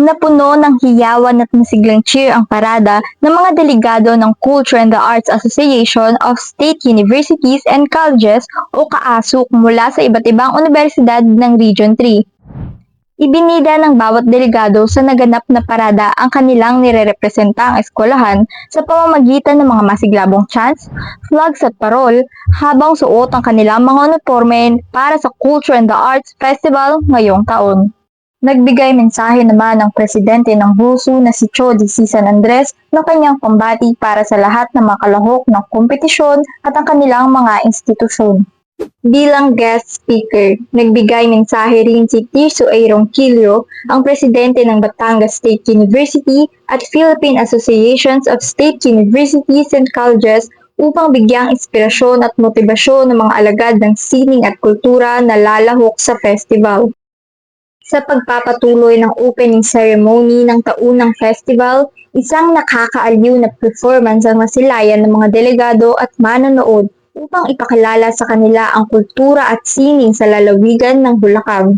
Napuno ng hiyawan at masiglang cheer ang parada ng mga delegado ng Culture and the Arts Association of State Universities and Colleges o KAASUC mula sa iba't ibang universidad ng Region 3. Ibinida ng bawat delegado sa naganap na parada ang kanilang nirerepresentang eskwelahan sa pamamagitan ng mga masiglabong chants, flags at parol habang suot ang kanilang mga uniforme para sa Culture and the Arts Festival ngayong taon. Nagbigay mensahe naman ang presidente ng BUSU na si Chody C. San Andres ng kanyang pambati para sa lahat ng makalahok ng kompetisyon at ang kanilang mga institusyon. Bilang guest speaker, nagbigay mensahe rin si Tirso A. Ronquillo, ang presidente ng Batangas State University at Philippine Associations of State Universities and Colleges upang bigyang inspirasyon at motibasyon ng mga alagad ng sining at kultura na lalahok sa festival. Sa pagpapatuloy ng opening ceremony ng taunang festival, isang nakakaaliw na performance ang nasilayan ng mga delegado at manonood upang ipakilala sa kanila ang kultura at sining sa lalawigan ng Bulacan.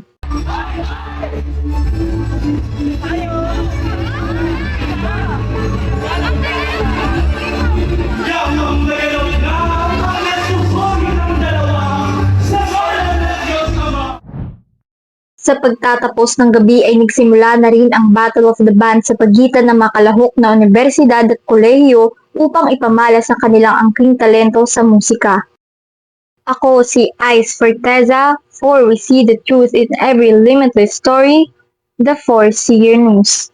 Sa pagtatapos ng gabi ay nagsimula na rin ang Battle of the Band sa pagitan ng makalahok na universidad at kolehiyo upang ipamalas ang kanilang angking talento sa musika. Ako si Ice Forteza, for we see the truth in every limitless story, the 4 Seer News.